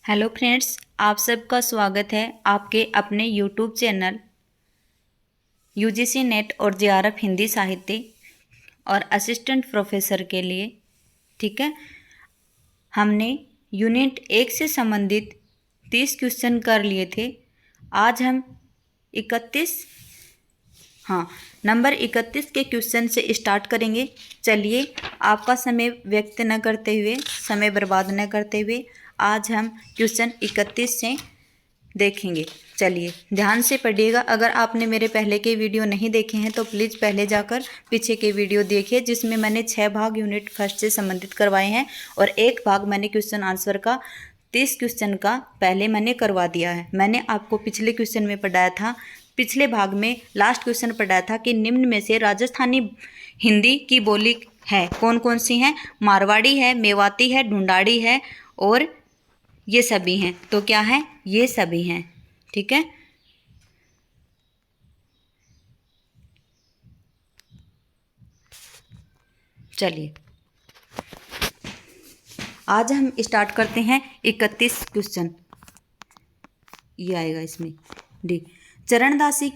Hello friends, आप सबका स्वागत है आपके अपने यूट्यूब चैनल यूजीसी नेट और जेआरएफ हिंदी साहित्य और असिस्टेंट प्रोफेसर के लिए। ठीक है, हमने यूनिट 1 से संबंधित 30 क्वेश्चन कर लिए थे। आज हम 31 नंबर 31 के क्वेश्चन से स्टार्ट करेंगे। चलिए, आपका समय व्यक्त न करते हुए, समय बर्बाद न करते हुए आज हम क्वेश्चन 31 से देखेंगे। चलिए ध्यान से पढ़िएगा। अगर आपने मेरे पहले के वीडियो नहीं देखे हैं तो प्लीज़ पहले जाकर पीछे के वीडियो देखिए, जिसमें मैंने 6 भाग यूनिट फर्स्ट से संबंधित करवाए हैं और 1 भाग मैंने क्वेश्चन आंसर का 30 क्वेश्चन का पहले मैंने करवा दिया है। मैंने आपको पिछले क्वेश्चन में पढ़ाया था, पिछले भाग में लास्ट क्वेश्चन पढ़ाया था कि निम्न में से राजस्थानी हिंदी की बोली है कौन कौन सी हैं। मारवाड़ी है, मेवाती है, ढूंढाड़ी है और ये सभी हैं। तो क्या है, ये सभी हैं। ठीक है, चलिए आज हम स्टार्ट करते हैं 31 क्वेश्चन। ये आएगा इसमें डी। चरणदास जी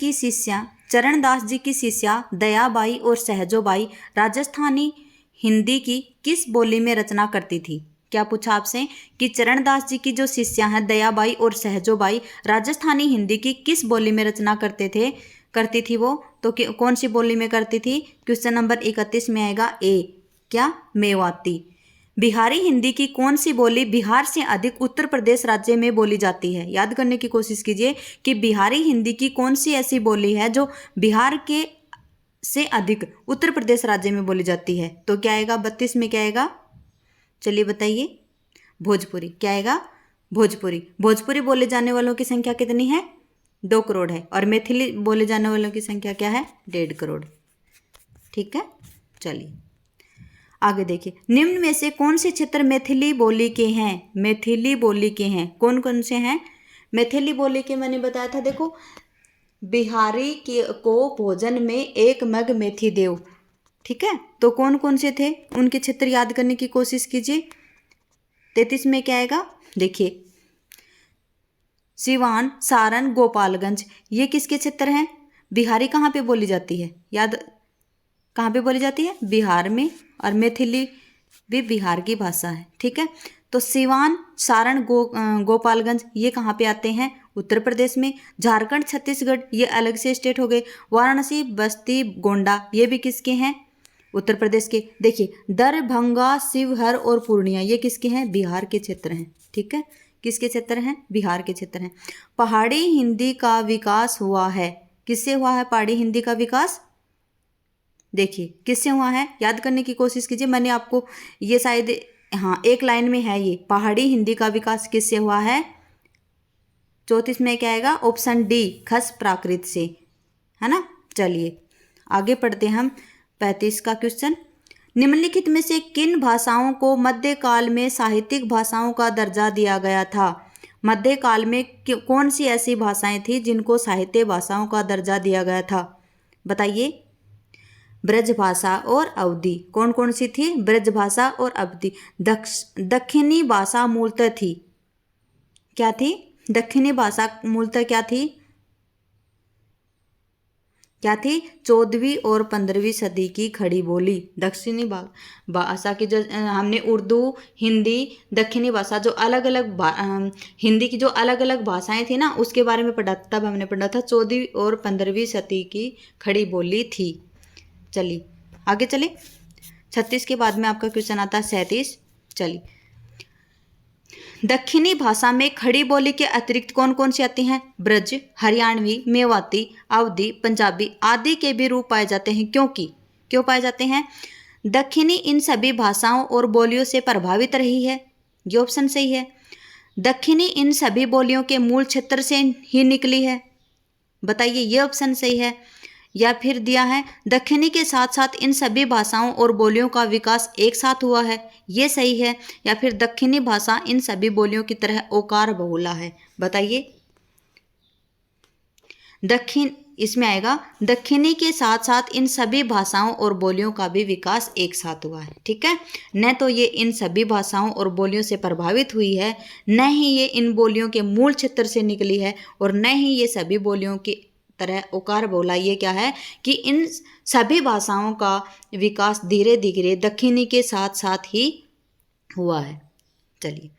की शिष्या दयाबाई और सहजोबाई राजस्थानी हिंदी की किस बोली में रचना करती थी। क्या पूछा आपसे कि चरणदास जी की जो शिष्या हैं दयाबाई और सहजोबाई राजस्थानी हिंदी की किस बोली में रचना करती थी वो, तो कौन सी बोली में करती थी। क्वेश्चन नंबर 31 में आएगा ए, क्या, मेवाती। बिहारी हिंदी की कौन सी बोली बिहार से अधिक उत्तर प्रदेश राज्य में बोली जाती है। याद करने की कोशिश कीजिए कि बिहारी हिंदी की कौन सी ऐसी बोली है जो बिहार के से अधिक उत्तर प्रदेश राज्य में बोली जाती है। तो क्या आएगा 32 में, क्या आएगा, चलिए बताइए। भोजपुरी। क्या आएगा, भोजपुरी। भोजपुरी बोले जाने वालों की संख्या कितनी है, 2 करोड़ है और मैथिली बोले जाने वालों की संख्या क्या है, 1.5 करोड़। ठीक है, चलिए आगे देखिए। निम्न में से कौन से क्षेत्र मैथिली बोली के हैं। मैथिली बोली के हैं, कौन कौन से हैं मैथिली बोली के। मैंने बताया था, देखो, बिहारी को भोजन में 1 मग मेथी देव। ठीक है, तो कौन कौन से थे उनके क्षेत्र याद करने की कोशिश कीजिए। 33 में क्या आएगा, देखिए, सिवान, सारण, गोपालगंज, ये किसके क्षेत्र हैं। बिहारी कहाँ पे बोली जाती है, याद कहाँ पे बोली जाती है, बिहार में, और मैथिली भी बिहार की भाषा है। ठीक है, तो सिवान, सारण, गोपालगंज ये कहाँ पे आते हैं, उत्तर प्रदेश में। झारखंड, छत्तीसगढ़ ये अलग से स्टेट हो गए। वाराणसी, बस्ती, गोंडा ये भी किसके हैं, उत्तर प्रदेश के। देखिए, दरभंगा, शिवहर और पूर्णिया ये किसके हैं, बिहार के क्षेत्र हैं। ठीक है, किसके क्षेत्र हैं, बिहार के क्षेत्र हैं। पहाड़ी हिंदी का विकास हुआ है, किससे हुआ है पहाड़ी हिंदी का विकास, देखिए किससे हुआ है, याद करने की कोशिश कीजिए। मैंने आपको ये शायद एक लाइन में है, ये पहाड़ी हिंदी का विकास किससे हुआ है। 34 में क्या आएगा, ऑप्शन डी, खस प्राकृत से, है ना। चलिए आगे पढ़ते हैं हम 35 का क्वेश्चन। निम्नलिखित में से किन भाषाओं को मध्यकाल में साहित्यिक भाषाओं का दर्जा दिया गया था। मध्यकाल में कौन सी ऐसी भाषाएं थी जिनको साहित्य भाषाओं का दर्जा दिया गया था, बताइए। ब्रज भाषा और अवधी, कौन कौन सी थी, ब्रज भाषा और अवधी। दक्षिणी भाषा मूलतः थी, क्या थी, दक्षिणी भाषा मूलतः क्या थी, 14वीं और 15वीं सदी की खड़ी बोली। दक्षिणी भाषा की जो हमने उर्दू, हिंदी, दक्षिणी भाषा जो अलग अलग हिंदी की जो अलग अलग भाषाएं थी ना, उसके बारे में पढ़ा, तब हमने पढ़ा था 14वीं और 15वीं सदी की खड़ी बोली थी। चलिए आगे चले। 36 के बाद में आपका क्वेश्चन आता है 37। चलिए, दक्षिणी भाषा में खड़ी बोली के अतिरिक्त कौन कौन सी आती हैं, ब्रज, हरियाणवी, मेवाती, अवधी, पंजाबी आदि के भी रूप पाए जाते हैं। क्यों पाए जाते हैं, दक्षिणी इन सभी भाषाओं और बोलियों से प्रभावित रही है, ये ऑप्शन सही है। दक्षिणी इन सभी बोलियों के मूल क्षेत्र से ही निकली है, बताइए, ये ऑप्शन सही है। या फिर दिया है दक्षिणी के साथ साथ इन सभी भाषाओं और बोलियों का विकास एक साथ हुआ है, ये सही है। या फिर दक्षिणी भाषा इन सभी बोलियों की तरह ओकार बहुला है, बताइए। दक्षिण, इसमें आएगा दक्षिणी के साथ साथ इन सभी भाषाओं और बोलियों का भी विकास एक साथ हुआ है। ठीक है, न तो ये इन सभी भाषाओं और बोलियों से प्रभावित हुई है, न ही ये इन बोलियों के मूल क्षेत्र से निकली है, और न ही ये सभी बोलियों की तरह उकार बोला। ये क्या है कि इन सभी भाषाओं का विकास धीरे धीरे दक्षिणी के साथ साथ ही हुआ है। चलिए,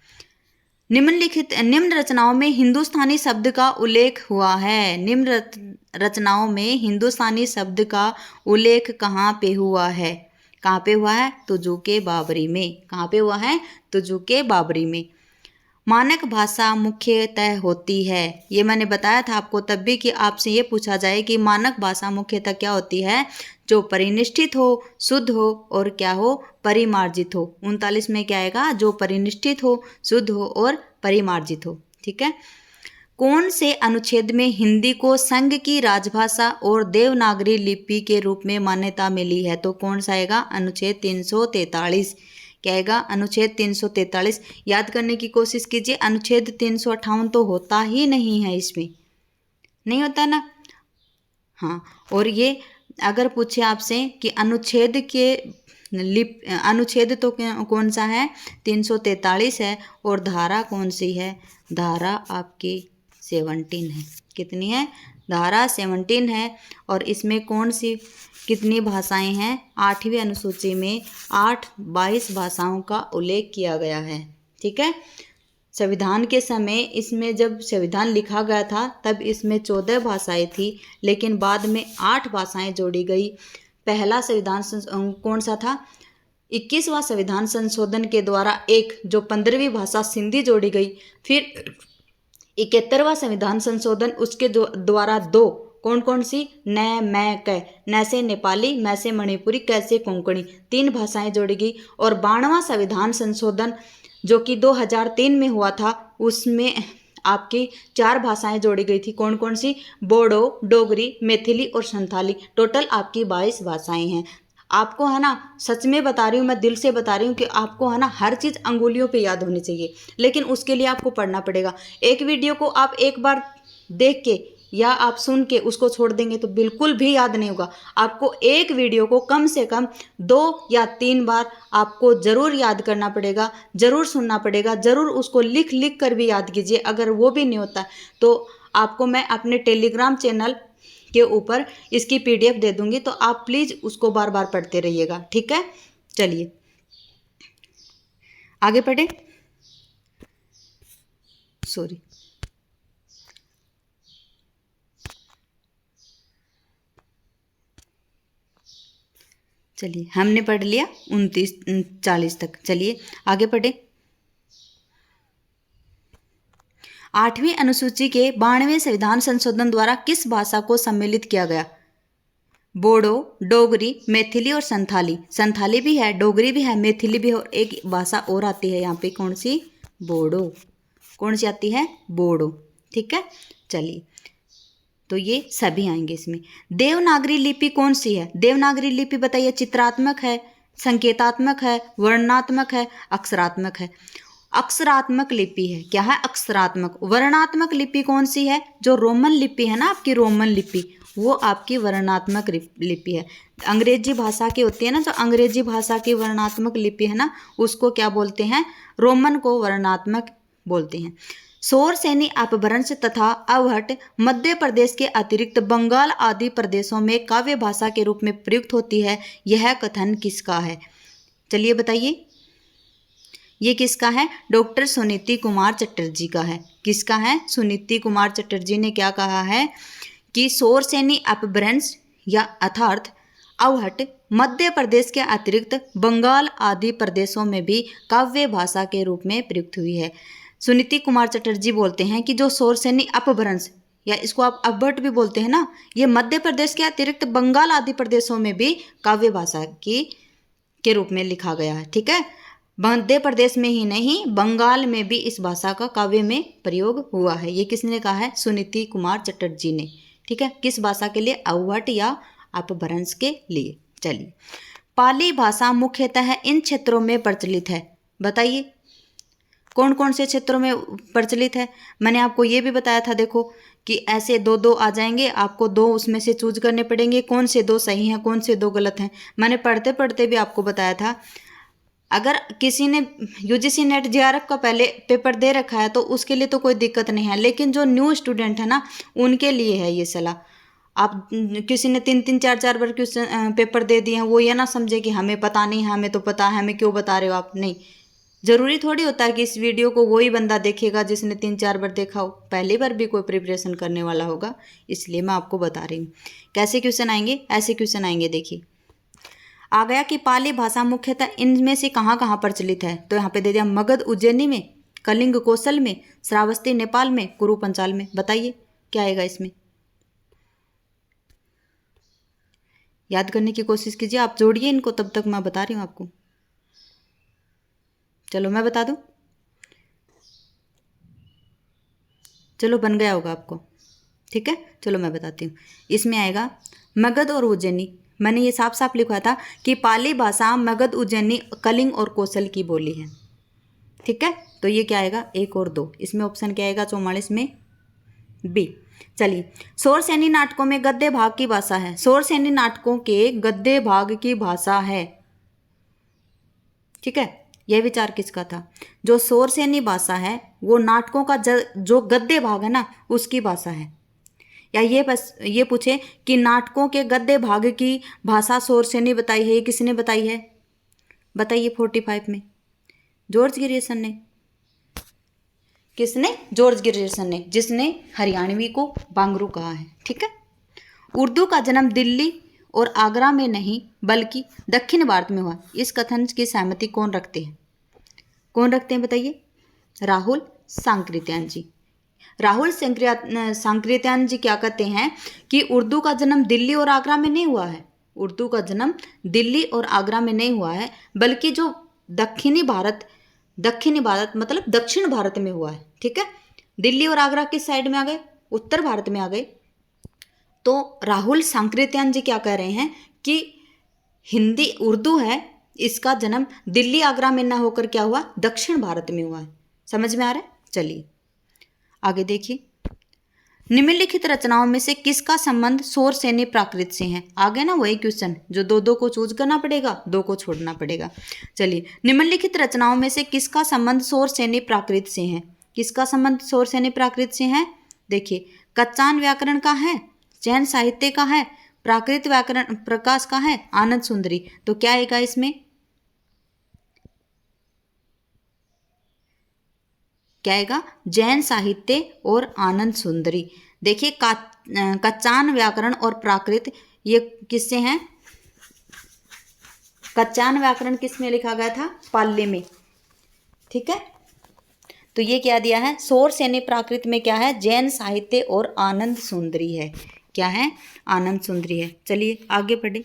निम्न रचनाओं में हिंदुस्तानी शब्द का उल्लेख हुआ है। निम्न रचनाओं में हिंदुस्तानी शब्द का उल्लेख कहाँ पे हुआ है? कहाँ पे हुआ है? तुजुके बाबरी में। कहाँ पे हुआ है? तुजुके बाबरी में। मानक भाषा मुख्यतः होती है, ये मैंने बताया था आपको तब भी कि आपसे ये पूछा जाए कि मानक भाषा मुख्यतः क्या होती है? जो परिनिष्ठित हो, शुद्ध हो और क्या हो? परिमार्जित हो। 39 में क्या आएगा? जो परिनिष्ठित हो, शुद्ध हो और परिमार्जित हो। ठीक है, कौन से अनुच्छेद में हिंदी को संघ की राजभाषा और देवनागरी लिपि के रूप में मान्यता मिली है? तो कौन सा आएगा? अनुच्छेद 343। क्या आएगा? अनुच्छेद 343। याद करने की कोशिश कीजिए, अनुच्छेद 358 तो होता ही नहीं है, इसमें नहीं होता ना। हाँ, और ये अगर पूछे आपसे कि अनुच्छेद तो कौन सा है? 343 है। और धारा कौन सी है? धारा आपकी 17 है। कितनी है? धारा 17 है। और इसमें कौन सी कितनी भाषाएं हैं? 8वीं अनुसूची में 22 भाषाओं का उल्लेख किया गया है। ठीक है, संविधान के समय इसमें जब संविधान लिखा गया था तब इसमें 14 भाषाएं थी, लेकिन बाद में 8 भाषाएं जोड़ी गई। पहला संविधान कौन सा था? 21वां संविधान संशोधन के द्वारा एक जो 15वीं भाषा सिंधी जोड़ी गई। फिर 71वां संविधान संशोधन, उसके द्वारा 2 कौन कौन सी? न, मैं, कै। न से नेपाली, मैं से मणिपुरी, कै से कोंकणी, 3 भाषाएं जोड़ी गई। और 92वां संविधान संशोधन जो कि 2003 में हुआ था, उसमें आपकी 4 भाषाएं जोड़ी गई थी। कौन कौन सी? बोडो, डोगरी, मैथिली और संथाली। टोटल आपकी 22 भाषाएं हैं। आपको है ना, सच में बता रही हूँ, मैं दिल से बता रही हूँ कि आपको है ना हर चीज़ अंगुलियों पे याद होनी चाहिए, लेकिन उसके लिए आपको पढ़ना पड़ेगा। एक वीडियो को आप एक बार देख के या आप सुन के उसको छोड़ देंगे तो बिल्कुल भी याद नहीं होगा। आपको एक वीडियो को कम से कम 2 या 3 बार आपको ज़रूर याद करना पड़ेगा, ज़रूर सुनना पड़ेगा, ज़रूर उसको लिख लिख कर भी याद कीजिए। अगर वो भी नहीं होता तो आपको मैं अपने टेलीग्राम चैनल के ऊपर इसकी PDF दे दूंगी, तो आप प्लीज़ उसको बार बार पढ़ते रहिएगा। ठीक है, चलिए आगे पढ़े। सॉरी, चलिए हमने पढ़ लिया 39-40 तक। चलिए आगे पढ़े। 8वीं अनुसूची के 92वें संविधान संशोधन द्वारा किस भाषा को सम्मिलित किया गया? बोडो, डोगरी, मैथिली और संथाली। संथाली भी है, डोगरी भी है, मैथिली भी है, और एक भाषा और आती है यहाँ पे। कौन सी? बोडो। कौन सी आती है? बोडो। ठीक है, चलिए तो ये सभी आएंगे इसमें। देवनागरी लिपि कौन सी है? देवनागरी लिपि बताइए। चित्रात्मक है, संकेतात्मक है, वर्णनात्मक है, अक्षरात्मक है? अक्षरात्मक लिपि है। क्या है? अक्षरात्मक। वर्णात्मक लिपि कौन सी है? जो रोमन लिपि है ना आपकी, रोमन लिपि, वो आपकी वर्णात्मक लिपि है। अंग्रेजी भाषा की होती है ना, जो अंग्रेजी भाषा की वर्णात्मक लिपि है ना, उसको क्या बोलते हैं? रोमन को वर्णात्मक बोलते हैं। शौरसेनी अपभ्रंश तथा अवहट मध्य प्रदेश के अतिरिक्त बंगाल आदि प्रदेशों में काव्य भाषा के रूप में प्रयुक्त होती है। यह कथन किसका है? चलिए बताइए, ये किसका है? डॉक्टर सुनीति कुमार चटर्जी का है। किसका है? सुनीति कुमार चटर्जी ने क्या कहा है कि शौरसेनी अपभ्रंश या अर्थात अवहट मध्य प्रदेश के अतिरिक्त बंगाल आदि प्रदेशों में भी काव्य भाषा के रूप में प्रयुक्त हुई है। सुनीति कुमार चटर्जी बोलते हैं कि जो शौरसेनी अपभ्रंश, या इसको आप अवहट भी बोलते हैं ना, ये मध्य प्रदेश के अतिरिक्त बंगाल आदि प्रदेशों में भी काव्य भाषा के रूप में लिखा गया है। ठीक है, मध्य प्रदेश में ही नहीं, बंगाल में भी इस भाषा का काव्य में प्रयोग हुआ है। ये किसने कहा है? सुनीति कुमार चटर्जी ने। ठीक है, किस भाषा के लिए? अवहट या अपभ्रंश के लिए। चलिए, पाली भाषा मुख्यतः इन क्षेत्रों में प्रचलित है। बताइए, कौन कौन से क्षेत्रों में प्रचलित है? मैंने आपको ये भी बताया था, देखो कि ऐसे दो दो आ जाएंगे, आपको दो उसमें से चूज करने पड़ेंगे, कौन से दो सही हैं कौन से दो गलत हैं। मैंने पढ़ते पढ़ते भी आपको बताया था। अगर किसी ने यूजीसी नेट जेआरएफ का पहले पेपर दे रखा है तो उसके लिए तो कोई दिक्कत नहीं है, लेकिन जो न्यू स्टूडेंट है ना, उनके लिए है ये सलाह। आप किसी ने 3 3 4 4 बार क्वेश्चन पेपर दे दिए हैं, वो ये ना समझे कि हमें पता नहीं है, हमें तो पता है, हमें क्यों बता रहे हो आप। नहीं, जरूरी थोड़ी होता है कि इस वीडियो को वही बंदा देखेगा जिसने 3 4 बार देखा हो, पहली बार भी कोई प्रिपरेशन करने वाला होगा, इसलिए मैं आपको बता रही हूँ। कैसे क्वेश्चन आएंगे? ऐसे क्वेश्चन आएंगे। देखिए आ गया कि पाली भाषा मुख्यतः इनमें से कहाँ कहाँ प्रचलित है, तो यहाँ पे दे दिया मगध उज्जैनी में, कलिंग कौशल में, श्रावस्ती नेपाल में, कुरु पंचाल में। बताइए क्या आएगा इसमें? याद करने की कोशिश कीजिए, आप जोड़िए इनको, तब तक मैं बता रही हूँ आपको। चलो मैं बता दूं, चलो बन गया होगा आपको, ठीक है। चलो मैं बताती हूँ, इसमें आएगा मगध और उज्जैनी। मैंने ये साफ साफ लिखा था कि पाली भाषा मगध उज्जैनी कलिंग और कौशल की बोली है, ठीक है। तो ये क्या आएगा? 1 और 2। इसमें ऑप्शन क्या आएगा? 44 में बी। चलिए, शौरसेनी नाटकों में गद्य भाग की भाषा है, शौरसेनी नाटकों के गद्य भाग की भाषा है, ठीक है। यह विचार किसका था? जो शौरसेनी भाषा है वो नाटकों का जो गद्य भाग है ना, उसकी भाषा है। या ये बस ये पूछे कि नाटकों के गद्य भाग की भाषा शौरसेनी बताई है, ये किसने बताई है? बताइए 45 में। जॉर्ज ग्रियर्सन ने। किसने? जॉर्ज ग्रियर्सन ने, जिसने हरियाणवी को बांगरू कहा है, ठीक है। उर्दू का जन्म दिल्ली और आगरा में नहीं बल्कि दक्षिण भारत में हुआ, इस कथन की सहमति कौन रखते हैं? कौन रखते हैं बताइए? राहुल सांकृत्यायन जी। राहुल सांकृत्यायन जी क्या कहते हैं कि उर्दू का जन्म दिल्ली और आगरा में नहीं हुआ है, उर्दू का जन्म दिल्ली और आगरा में नहीं हुआ है, बल्कि जो दक्षिणी भारत मतलब दक्षिण भारत में हुआ है, ठीक है। दिल्ली और आगरा किस साइड में आ गए? उत्तर भारत में आ गए। तो राहुल सांकृत्यायन जी क्या कह रहे हैं कि हिंदी उर्दू है, इसका जन्म दिल्ली आगरा में ना होकर क्या हुआ? दक्षिण भारत में हुआ है। समझ में आ रहा है? चलिए आगे देखिए, निम्नलिखित रचनाओं में से किसका संबंध शौरसेनी प्राकृत से है? आ गया ना वही क्वेश्चन, जो दो दो को चूज करना पड़ेगा, 2 को छोड़ना पड़ेगा। चलिए, निम्नलिखित रचनाओं में से किसका संबंध शौरसेनी प्राकृत से है? किसका संबंध शौरसेनी प्राकृत से है? देखिए, कच्चान व्याकरण का है, जैन साहित्य का है, प्राकृत व्याकरण प्रकाश का है, आनंद सुंदरी। तो क्या आएगा इसमें? क्या आएगा? जैन साहित्य और आनंद सुंदरी। देखिए कच्चान व्याकरण और प्राकृत ये किससे हैं? कच्चान व्याकरण किस में लिखा गया था? पाल्य में, ठीक है। तो ये क्या दिया है? शौरसेनी प्राकृत में क्या है? जैन साहित्य और आनंद सुंदरी है। क्या है? आनंद सुंदरी है। चलिए आगे बढ़े।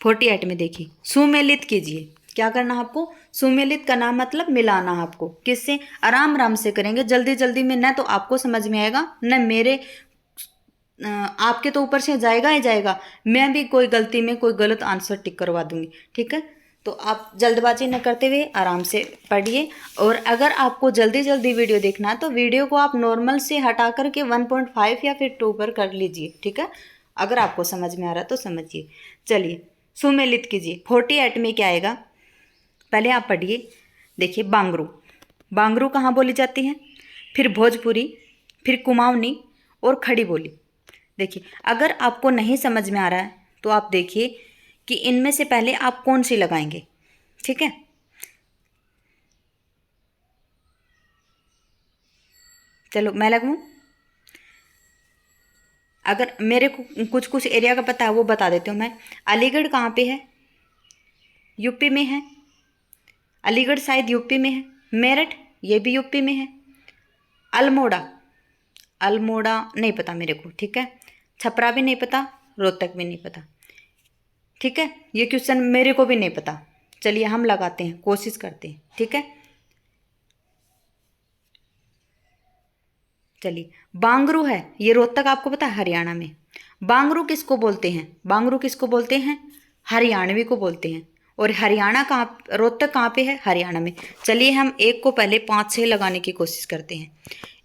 48 में देखिए, सुमेलित कीजिए। क्या करना है आपको? सुमेलित करना मतलब मिलाना है आपको। किससे? आराम आराम से करेंगे, जल्दी जल्दी में न तो आपको समझ में आएगा न मेरे आपके तो ऊपर से जाएगा ही जाएगा, मैं भी कोई गलती में कोई गलत आंसर टिक करवा दूंगी, ठीक है। तो आप जल्दबाजी न करते हुए आराम से पढ़िए। और अगर आपको जल्दी जल्दी वीडियो देखना है तो वीडियो को आप नॉर्मल से हटा करके 1.5 या फिर 2 पर कर लीजिए, ठीक है। अगर आपको समझ में आ रहा तो समझिए। चलिए सुमेलित कीजिए। 48 में क्या आएगा? पहले आप पढ़िए। देखिए, बांगरू, बांगरू कहाँ बोली जाती है? फिर भोजपुरी, फिर कुमाऊनी और खड़ी बोली। देखिए, अगर आपको नहीं समझ में आ रहा है तो आप देखिए कि इनमें से पहले आप कौन सी लगाएंगे, ठीक है। चलो मैं लगाऊं। अगर मेरे को कुछ कुछ एरिया का पता है वो बता देती हूँ मैं। अलीगढ़ कहाँ पे है? यूपी में है। अलीगढ़ शायद यूपी में है। मेरठ ये भी यूपी में है। अल्मोड़ा, अल्मोड़ा नहीं पता मेरे को, ठीक है। छपरा भी नहीं पता, रोहतक भी नहीं पता, ठीक है। ये क्वेश्चन मेरे को भी नहीं पता। चलिए हम लगाते हैं, कोशिश करते हैं, ठीक है। चलिए, बांगरू है, ये रोहतक आपको पता है हरियाणा में। बांगरू किसको बोलते हैं? बांगरू किसको बोलते हैं? हरियाणवी को बोलते हैं। और हरियाणा कहाँ, रोहतक कहाँ पे है? हरियाणा में। चलिए हम 1 को पहले 5 से लगाने की कोशिश करते हैं।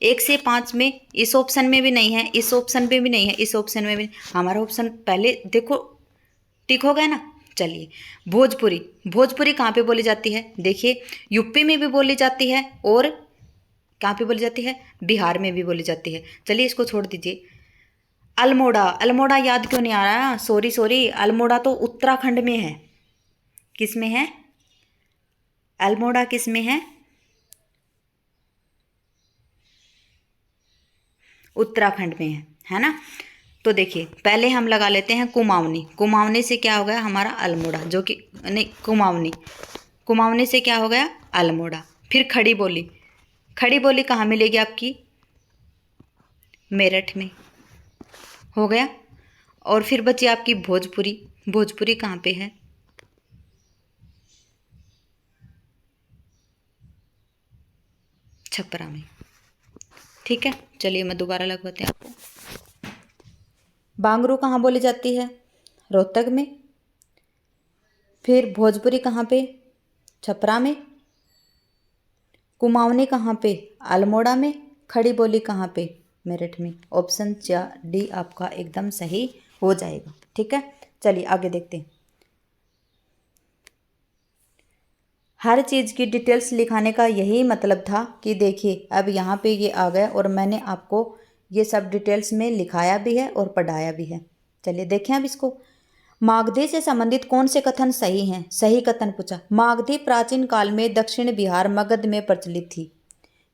1 से 5 में इस ऑप्शन में भी नहीं है, इस ऑप्शन में भी नहीं है, इस ऑप्शन में भी। हमारा ऑप्शन पहले देखो टिक हो गया ना। चलिए भोजपुरी, भोजपुरी कहाँ पे बोली जाती है? देखिए यूपी में भी बोली जाती है और कहाँ पे बोली जाती है? बिहार में भी बोली जाती है। चलिए इसको छोड़ दीजिए। अल्मोड़ा, अल्मोड़ा याद क्यों नहीं आ रहा? सॉरी सॉरी, अल्मोड़ा तो उत्तराखंड में है। किस में है? अल्मोड़ा किस में है? उत्तराखंड में है ना। तो देखिए पहले हम लगा लेते हैं कुमाऊनी। कुमाऊनी से क्या हो गया हमारा? अल्मोड़ा, जो कि नहीं, कुमाऊनी, कुमाऊनी से क्या हो गया? अल्मोड़ा। फिर खड़ी बोली, खड़ी बोली कहाँ मिलेगी आपकी? मेरठ में, हो गया। और फिर बची आपकी भोजपुरी, भोजपुरी कहाँ पे है? छपरा में। ठीक है, चलिए मैं दोबारा लगवाते हैं आपको। बांगरू कहाँ बोली जाती है? रोहतक में। फिर भोजपुरी कहाँ पे? छपरा में। कुमाऊनी कहाँ पे? अल्मोड़ा में। खड़ी बोली कहाँ पे? मेरठ में। ऑप्शन डी आपका एकदम सही हो जाएगा। ठीक है, चलिए आगे देखते हैं। हर चीज़ की डिटेल्स लिखाने का यही मतलब था कि देखिए अब यहाँ पे ये आ गया और मैंने आपको ये सब डिटेल्स में लिखाया भी है और पढ़ाया भी है। चलिए देखें अब इसको। मागधी से संबंधित कौन से कथन सही हैं? सही कथन पूछा। मागधी प्राचीन काल में दक्षिण बिहार मगध में प्रचलित थी।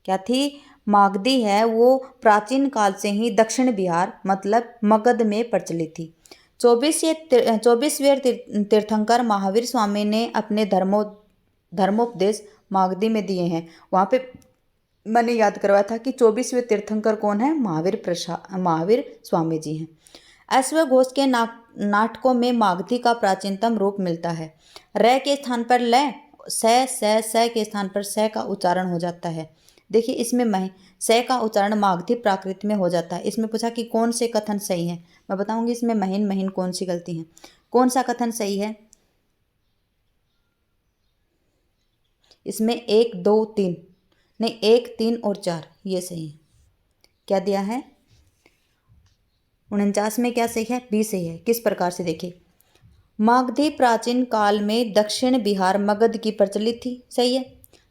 क्या थी? मागधी है वो प्राचीन काल से ही दक्षिण बिहार मतलब मगध में प्रचलित थी। 24वें तीर्थंकर महावीर स्वामी ने अपने धर्मोपदेश मागधी में दिए हैं। वहाँ पे मैंने याद करवाया था कि 24वें तीर्थंकर कौन है? महावीर स्वामी जी हैं। अश्वघोष के नाटकों में मागधी का प्राचीनतम रूप मिलता है। र के स्थान पर ल, स के स्थान पर स का उच्चारण हो जाता है। देखिए इसमें स का उच्चारण मागधी प्राकृत में हो जाता है। इसमें पूछा कि कौन से कथन सही है, मैं बताऊंगी इसमें महीन कौन सी गलती है। कौन सा कथन सही है? इसमें 1 2 3 नहीं, 1 3 और 4 ये सही है। क्या दिया है? 49 में क्या सही है? बी सही है। किस प्रकार से? देखिए मागधी प्राचीन काल में दक्षिण बिहार मगध की प्रचलित थी, सही है।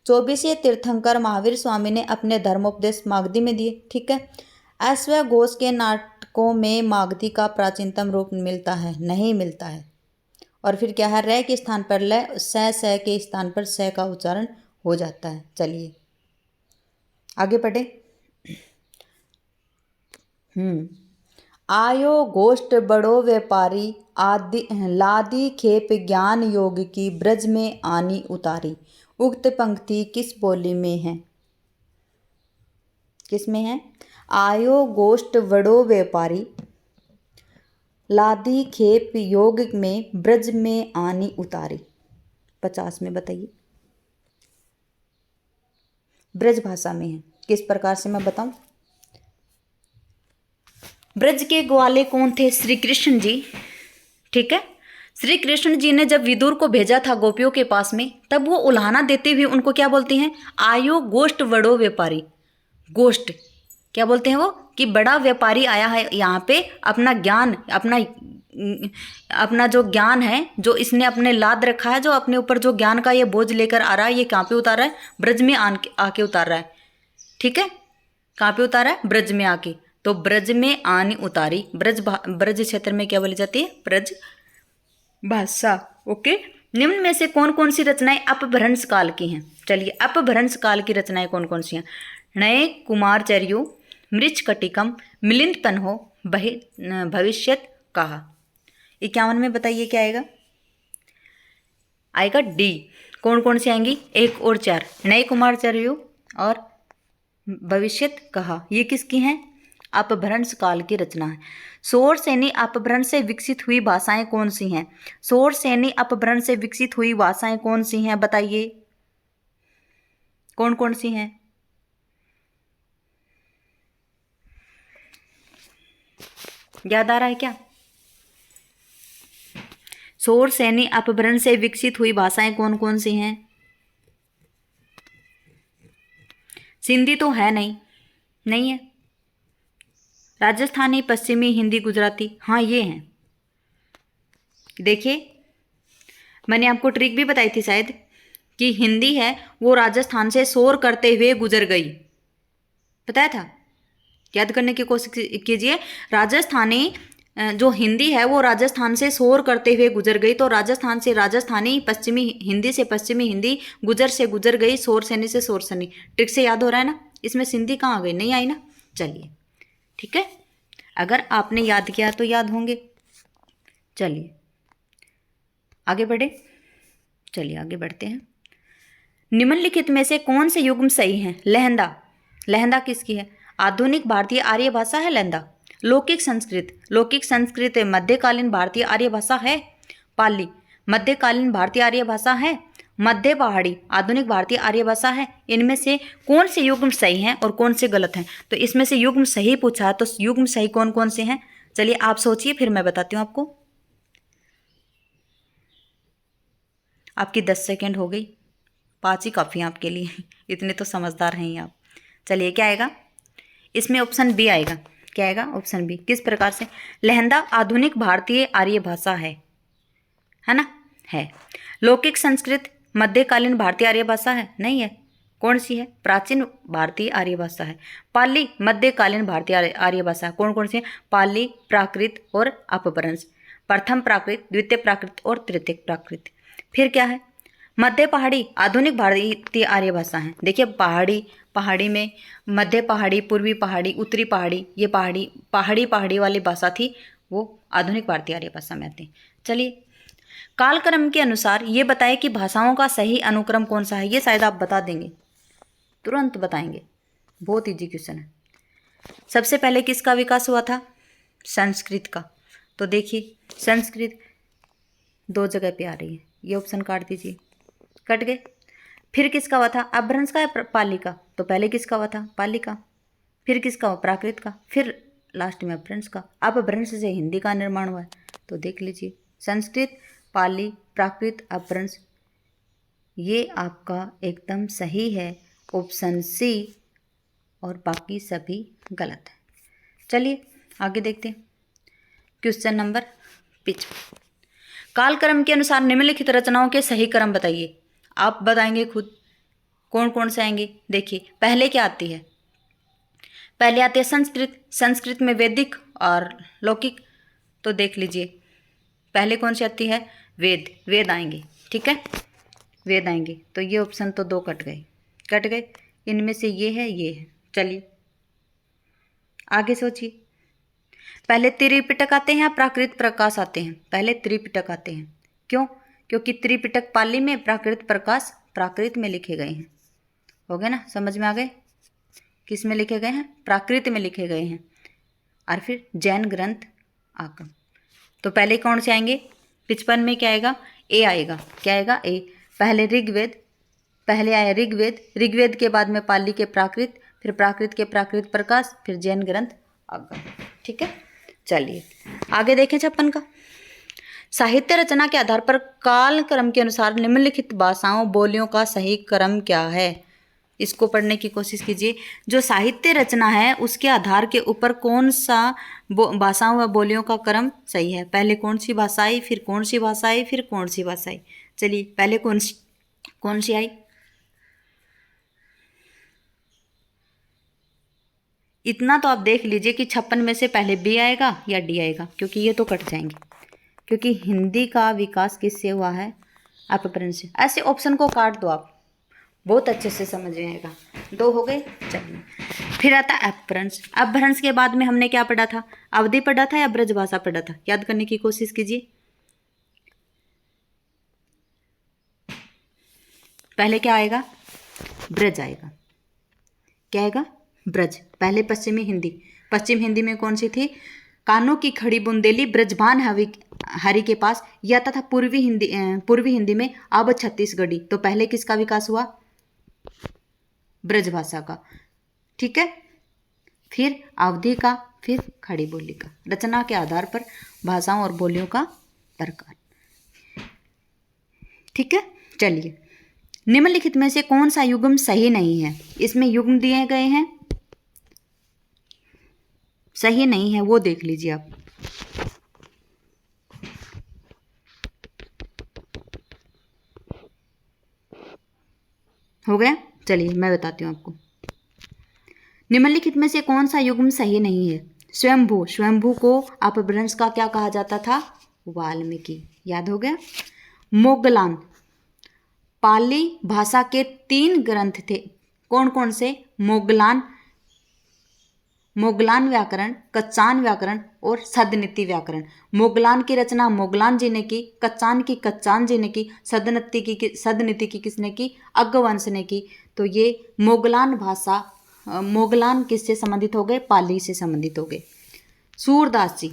24वें तीर्थंकर महावीर स्वामी ने अपने धर्मोपदेश मागधी में दिए, ठीक है। अश्वघोष के नाटकों में मागधी का प्राचीनतम रूप मिलता है, नहीं मिलता है। और फिर क्या है? र के स्थान पर ल, स के स्थान पर स का उच्चारण हो जाता है। चलिए आगे बढ़े। आयो गोष्ठ बड़ो व्यापारी आदि लादी खेप ज्ञान योग की ब्रज में आनी उतारी। उक्त पंक्ति किस बोली में है? किस में है? आयो गोष्ठ बड़ो व्यापारी लादी खेप योग में ब्रज में आनी उतारी। 50 में बताइए। ब्रज भाषा में है। किस प्रकार से मैं बताऊं? ब्रज के ग्वाले कौन थे? श्री कृष्ण जी, ठीक है। श्री कृष्ण जी ने जब विदुर को भेजा था गोपियों के पास में, तब वो उल्हाना देते हुए उनको क्या बोलते हैं? आयो गोष्ठ बड़ो व्यापारी। गोष्ठ क्या बोलते हैं वो? कि बड़ा व्यापारी आया है यहाँ पे, अपना ज्ञान, अपना जो ज्ञान है, जो इसने अपने लाद रखा है, जो अपने ऊपर जो ज्ञान का ये बोझ लेकर आ रहा है, ये कहाँ पे उतार रहा है? ब्रज में आके उतार रहा है, ठीक है। कहाँ पे उतारा है? ब्रज में आके। तो ब्रज में आनी उतारी, ब्रज क्षेत्र में क्या बोली जाती है? ब्रज भाषा, ओके। निम्न में से कौन कौन सी रचनाएं अपभ्रंश काल की हैं? चलिए अपभ्रंश काल की रचनाएं कौन कौन सी हैं? नए कुमारचर्यु, मृच्छकटिकम, मिलिंद तन्हो, भविष्यत कहा। 51 में बताइए क्या आएगा? आएगा डी। कौन कौन सी आएंगी? 1 और 4, नए कुमारचर्यु और भविष्यत कहा। ये किसकी हैं? अपभ्रंश काल की रचना है। सौर सेनी अपभ्रंश से विकसित हुई भाषाएं कौन सी हैं? सौर सेनी अपभ्रंश से विकसित हुई भाषाएं कौन सी हैं? बताइए कौन कौन सी हैं? याद आ रहा है क्या? शोर सैनी अपभ्रंश से विकसित हुई भाषाएं कौन कौन सी हैं? सिंधी तो है नहीं, नहीं है। राजस्थानी, पश्चिमी, हिंदी, गुजराती, हाँ ये हैं। देखिए मैंने आपको ट्रिक भी बताई थी शायद कि हिंदी है वो राजस्थान से शोर करते हुए गुजर गई, बताया था, याद करने की कोशिश कीजिए। राजस्थानी जो हिंदी है वो राजस्थान से शोर करते हुए गुजर गई, तो राजस्थान से राजस्थानी, पश्चिमी हिंदी से पश्चिमी हिंदी, गुजर से गुजर गई, शोर सैनी से शोर सैनी। ट्रिक से याद हो रहा है ना? इसमें सिंधी कहाँ आ गई? नहीं आई ना। चलिए ठीक है, अगर आपने याद किया तो याद होंगे। चलिए आगे बढ़े, चलिए आगे बढ़ते हैं। निम्नलिखित में से कौन से युग्म सही हैं? लहंदा, लहंदा किसकी है? आधुनिक भारतीय आर्य भाषा है लहंदा। लौकिक संस्कृत, लौकिक संस्कृत मध्यकालीन भारतीय आर्य भाषा है। पाली मध्यकालीन भारतीय आर्य भाषा है। मध्य पहाड़ी आधुनिक भारतीय आर्य भाषा है। इनमें से कौन से युग्म सही हैं और कौन से गलत हैं? तो इसमें से युग्म सही पूछा है, तो युग्म सही कौन कौन से हैं? चलिए आप सोचिए, फिर मैं बताती हूँ आपको। आपकी 10 सेकेंड हो गई, 5 ही काफ़ी हैं आपके लिए, इतने तो समझदार हैं ही आप। चलिए क्या आएगा इसमें? ऑप्शन बी आएगा। क्या आएगा? Option B. किस प्रकार से? लहंदा आधुनिक भारतीय आर्य भाषा है ना? है। लौकिक संस्कृत मध्यकालीन भारतीय आर्य भाषा है? नहीं है। कौन सी है? प्राचीन भारतीय आर्य भाषा है। पाली मध्यकालीन भारतीय आर्य भाषा। कौन कौन सी है? पाली, प्राकृत और अपभ्रंश। प्रथम प्राकृत, द्वितीय प्राकृत और तृतीय प्राकृत। फिर क्या है? मध्य पहाड़ी आधुनिक भारतीय आर्य भाषा है। देखिए पहाड़ी में मध्य पहाड़ी, पूर्वी पहाड़ी, उत्तरी पहाड़ी, ये पहाड़ी वाली भाषा थी, वो आधुनिक भारतीय आर्य भाषा में आती है। चलिए कालक्रम के अनुसार ये बताएं कि भाषाओं का सही अनुक्रम कौन सा है? ये शायद आप बता देंगे, तुरंत बताएंगे, बहुत इजी क्वेश्चन है। सबसे पहले किसका विकास हुआ था? संस्कृत का। तो देखिए संस्कृत 2 जगह पे आ रही है, ये ऑप्शन काट दीजिए, कट गए। फिर किसका हुआ था? अपभ्रंश का या पाली का? तो पहले किसका हुआ था? पाली का। फिर किसका हुआ? प्राकृत का। फिर लास्ट में अपभ्रंश का। अपभ्रंश से हिंदी का निर्माण हुआ है। तो देख लीजिए संस्कृत, पाली, प्राकृत, अपभ्रंश, ये आपका एकदम सही है, ऑप्शन सी, और बाकी सभी गलत है। चलिए आगे देखते हैं क्वेश्चन नंबर 55। कालक्रम के अनुसार निम्नलिखित रचनाओं के सही क्रम बताइए। आप बताएंगे खुद कौन कौन से आएंगे। देखिए पहले क्या आती है? पहले आती है संस्कृत। संस्कृत में वैदिक और लौकिक। तो देख लीजिए पहले कौन सी आती है? वेद। वेद आएंगे, ठीक है, वेद आएंगे। तो ये ऑप्शन तो 2 कट गए। इनमें से ये है। चलिए आगे सोचिए, पहले त्रिपिटक आते हैं या प्राकृत प्रकाश आते हैं? पहले त्रिपिटक आते हैं। क्यों? क्योंकि त्रिपिटक पाली में, प्राकृत प्रकाश प्राकृत में लिखे गए हैं। हो गए ना? समझ में आ गए? किस में लिखे गए हैं? प्राकृत में लिखे गए हैं। और फिर जैन ग्रंथ आगम। तो पहले कौन से आएंगे? 55 में क्या आएगा? ए आएगा। क्या आएगा? ए। पहले ऋग्वेद, पहले आया ऋग्वेद, ऋग्वेद के बाद में पाली के प्राकृत, फिर प्राकृत के प्राकृत प्रकाश, फिर जैन ग्रंथ आगम, ठीक है। चलिए आगे देखें 56 का। साहित्य रचना के आधार पर काल क्रम के अनुसार निम्नलिखित भाषाओं बोलियों का सही क्रम क्या है? इसको पढ़ने की कोशिश कीजिए। जो साहित्य रचना है उसके आधार के ऊपर कौन सा भाषाओं व बोलियों का क्रम सही है? पहले कौन सी भाषा आई, फिर कौन सी भाषा आई, फिर कौन सी भाषा आई? चलिए पहले कौन सी आई? इतना तो आप देख लीजिए कि 56 में से पहले बी आएगा या डी आएगा, क्योंकि ये तो कट जाएंगे। क्योंकि हिंदी का विकास किससे हुआ है? अपभ्रंश से। ऐसे ऑप्शन को काट दो, आप बहुत अच्छे से समझ में आएगा। 2 हो गए। चलिए फिर आता है अपभ्रंश। अपभ्रंश के बाद में हमने क्या पढ़ा था? अवधि पढ़ा था या ब्रजभाषा पढ़ा था? याद करने की कोशिश कीजिए। पहले क्या आएगा? ब्रज आएगा। क्या आएगा? ब्रज। पहले पश्चिमी हिंदी, पश्चिम हिंदी में कौन सी थी? कानों की खड़ी बुंदेली ब्रजभान हरि के पास। यह आता था पूर्वी हिंदी में अब छत्तीसगढ़ी। तो पहले किसका विकास हुआ? ब्रजभाषा का, ठीक है। फिर अवधि का, फिर खड़ी बोली का। रचना के आधार पर भाषाओं और बोलियों का प्रकार। ठीक है। चलिए, निम्नलिखित में से कौन सा युग्म सही नहीं है? इसमें युग्म दिए गए हैं, सही नहीं है वो देख लीजिए आप। हो गया? चलिए मैं बताती हूँ आपको। निम्नलिखित में से कौन सा युग्म सही नहीं है? स्वयंभू, स्वयंभू को अपभ्रंश का क्या कहा जाता था? वाल्मीकि। याद हो गया? मोगलान, पाली भाषा के 3 ग्रंथ थे। कौन कौन से? मोगलान, मोगलान व्याकरण, कच्चान व्याकरण और सदनीति व्याकरण। मोगलान की रचना मोगलान जी ने की, कच्चान की कच्चान जी ने की, सदनीति की किसने की? अग्गवंश ने की। तो ये मोगलान भाषा, मोगलान किससे संबंधित हो गए? पाली से संबंधित हो गए। सूरदास जी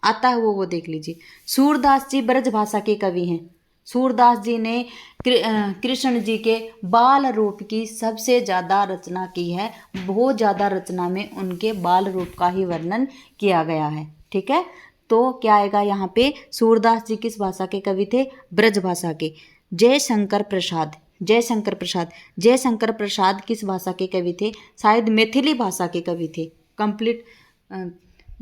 आता है वो देख लीजिए। सूरदास जी ब्रज भाषा के कवि हैं। सूरदास जी ने कृष्ण जी के बाल रूप की सबसे ज़्यादा रचना की है। बहुत ज़्यादा रचना में उनके बाल रूप का ही वर्णन किया गया है। ठीक है, तो क्या आएगा यहाँ पे? सूरदास जी किस भाषा के कवि थे? ब्रज भाषा के। जयशंकर प्रसाद, जयशंकर प्रसाद, जयशंकर प्रसाद किस भाषा के कवि थे? शायद मैथिली भाषा के कवि थे। कंप्लीट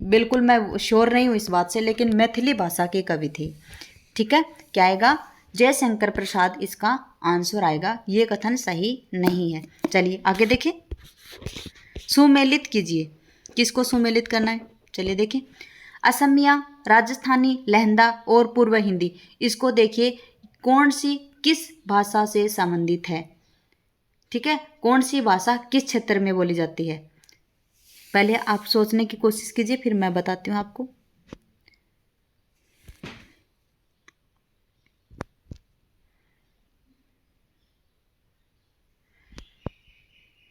बिल्कुल मैं श्योर नहीं हूँ इस बात से, लेकिन मैथिली भाषा के कवि थे। ठीक है, क्या आएगा? जयशंकर प्रसाद इसका आंसर आएगा। ये कथन सही नहीं है। चलिए आगे देखें। सुमेलित कीजिए। किसको सुमेलित करना है? चलिए देखें। असमिया, राजस्थानी, लहंदा और पूर्व हिंदी, इसको देखिए कौन सी किस भाषा से संबंधित है। ठीक है, कौन सी भाषा किस क्षेत्र में बोली जाती है? पहले आप सोचने की कोशिश कीजिए, फिर मैं बताती हूँ आपको।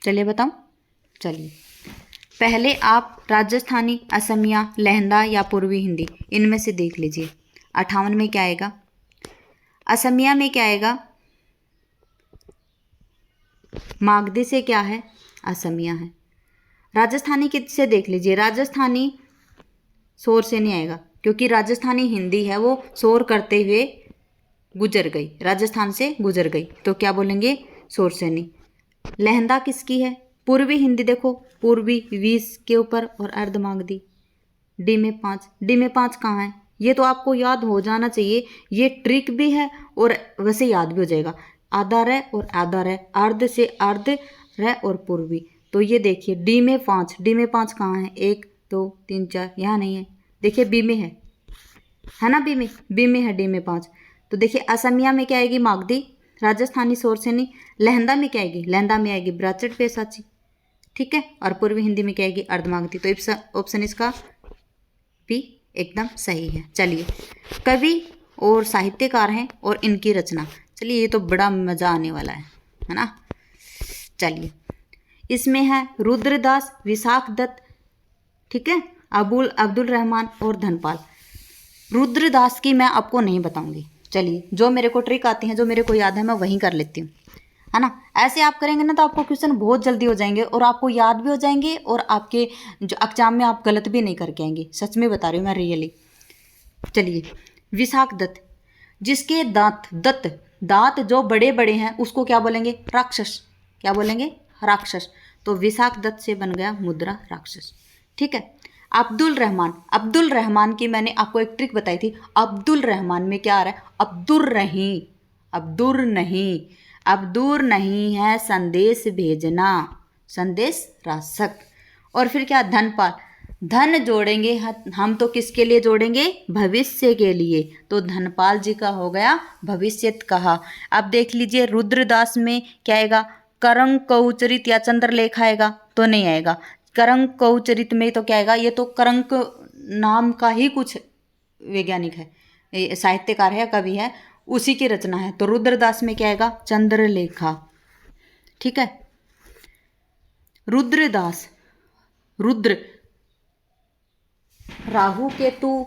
चलिए बताऊं। चलिए पहले आप राजस्थानी, असमिया, लहंदा या पूर्वी हिंदी, इनमें से देख लीजिए। 58 में क्या आएगा? असमिया में क्या आएगा? मागधी से क्या है? असमिया है। राजस्थानी किससे देख लीजिए। राजस्थानी शोर से नहीं आएगा, क्योंकि राजस्थानी हिंदी है, वो शोर करते हुए गुजर गई, राजस्थान से गुजर गई, तो क्या बोलेंगे? शोर से नहीं। लहंदा किसकी है? पूर्वी हिंदी। देखो पूर्वी 20 के ऊपर और अर्धमागधी डी में 5। डी में 5 कहाँ है? ये तो आपको याद हो जाना चाहिए। ये ट्रिक भी है और वैसे याद भी हो जाएगा। आधा रे और आधा रे, अर्ध से अर्ध रे और पूर्वी। तो ये देखिए डी में 5, डी में 5 कहाँ है? 1 2 3 4, यहाँ नहीं है। देखिए बी में है ना? बी में है डी में 5। तो देखिए असमिया में क्या आएगी? मागधी। राजस्थानी शोर से नहीं। लहंदा में क्या आएगी? लहंदा में आएगी ब्राचट पेशाची। ठीक है, और पूर्वी हिंदी में क्या आएगी? अर्धमागधी। तो ऑप्शन इसका भी एकदम सही है। चलिए, कवि और साहित्यकार हैं और इनकी रचना। चलिए ये तो बड़ा मज़ा आने वाला है ना? चलिए, इसमें है रुद्रदास, विशाख दत्त, ठीक है, अब्दुल रहमान और धनपाल। रुद्रदास की मैं आपको नहीं बताऊंगी। चलिए, जो मेरे को ट्रिक आती है, जो मेरे को याद है, मैं वहीं कर लेती हूँ, है ना? ऐसे आप करेंगे ना तो आपको क्वेश्चन बहुत जल्दी हो जाएंगे और आपको याद भी हो जाएंगे और आपके जो एग्जाम में आप गलत भी नहीं करके आएंगे। सच में बता रही हूँ मैं, रियली। चलिए, विशाख दत्त, जिसके दांत जो बड़े बड़े हैं उसको क्या बोलेंगे? राक्षस। क्या बोलेंगे? राक्षस। तो विशाख दत्त से बन गया मुद्रा राक्षस। ठीक है। अब्दुल रहमान की मैंने आपको एक ट्रिक बताई थी। अब्दुल रहमान में क्या आ रहा है? अब्दुर नहीं है संदेश भेजना, संदेश राशक। और फिर क्या? धनपाल, धन जोड़ेंगे हम तो किसके लिए जोड़ेंगे? भविष्य के लिए। तो धनपाल जी का हो गया भविष्यत कहा। अब देख लीजिए रुद्रदास में क्या आएगा? करंग कौचरित या चंद्रलेख आएगा? तो नहीं आएगा। करंग कौचरित में तो क्या आएगा? ये तो करंग नाम का ही कुछ वैज्ञानिक है, साहित्यकार है, कवि है, उसी की रचना है। तो रुद्रदास में क्या आएगा? चंद्रलेखा। ठीक है। रुद्रदास, रुद्र, राहु केतु,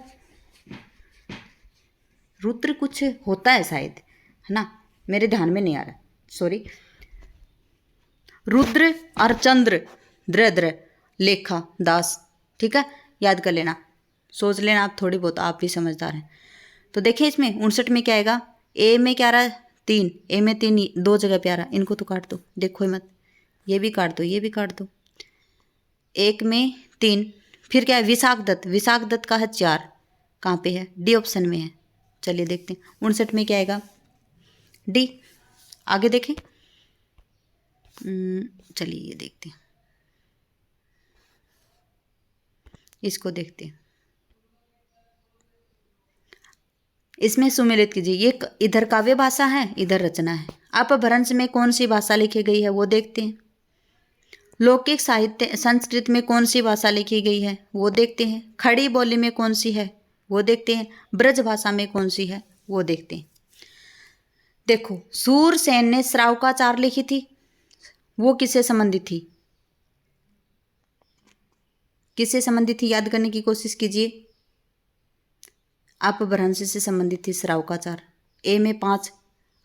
रुद्र कुछ होता है शायद, है ना? मेरे ध्यान में नहीं आ रहा, सॉरी। रुद्र और चंद्र, द्र लेखा दास। ठीक है, याद कर लेना, सोच लेना आप थोड़ी बहुत, आप भी समझदार हैं। तो देखिए इसमें 59 में क्या आएगा? ए में क्या रहा, 3, ए में 3 2 जगह पे आ रहा, इनको तो काट दो, देखो ही मत, ये भी काट दो, ये भी काट दो। 1 में 3, फिर क्या है, विशाख दत्त, विशाख दत्त का है 4, कहाँ पे है, डी ऑप्शन में है। चलिए देखते हैं 59 में क्या आएगा, डी। आगे देखें, चलिए ये देखते हैं, इसको देखते हैं। इसमें सुमेलित कीजिए, ये इधर काव्य भाषा है, इधर रचना है। अपभ्रंश में कौन सी भाषा लिखी गई है वो देखते हैं। लौकिक साहित्य संस्कृत में कौन सी भाषा लिखी गई है वो देखते हैं। खड़ी बोली में कौन सी है वो देखते हैं। ब्रज भाषा में कौन सी है वो देखते हैं। देखो, सूरसेन ने श्रावकाचार लिखी थी, वो किससे संबंधित थी, किससे संबंधित थी, याद करने की कोशिश कीजिए। अपभ्रंश से संबंधित थी श्रावकाचार। ए में 5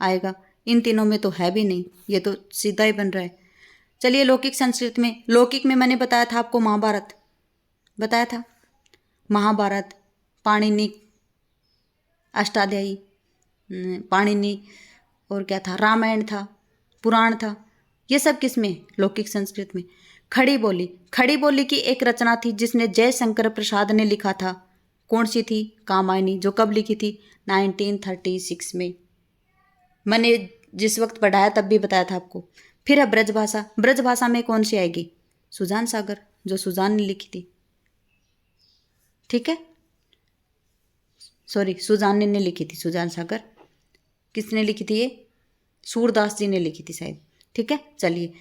आएगा, इन तीनों में तो है भी नहीं, ये तो सीधा ही बन रहा है। चलिए लौकिक संस्कृत में, लौकिक में मैंने बताया था आपको, महाभारत बताया था, महाभारत, पाणिनि अष्टाध्यायी, पाणिनि, और क्या था, रामायण था, पुराण था, ये सब किस में, लौकिक संस्कृत में। खड़ी बोली, खड़ी बोली की एक रचना थी जिसने जयशंकर प्रसाद ने लिखा था, कौन सी थी, कामायनी, जो कब लिखी थी, 1936 में। मैंने जिस वक्त पढ़ाया तब भी बताया था आपको। फिर है ब्रज भाषा, ब्रज भाषा में कौन सी आएगी, सुजान सागर, जो सुजान ने लिखी थी, ठीक है, सॉरी सुजान ने लिखी थी, सुजान सागर किसने लिखी थी, ये सूरदास जी ने लिखी थी शायद, ठीक है। चलिए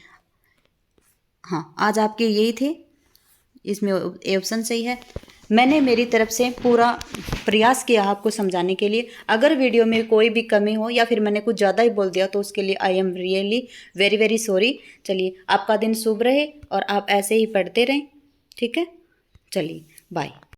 हाँ, आज आपके यही थे, इसमें ए ऑप्शन सही है। मैंने मेरी तरफ से पूरा प्रयास किया आपको समझाने के लिए। अगर वीडियो में कोई भी कमी हो या फिर मैंने कुछ ज़्यादा ही बोल दिया तो उसके लिए I am really very very sorry. चलिए, आपका दिन शुभ रहे और आप ऐसे ही पढ़ते रहें, ठीक है। चलिए बाय।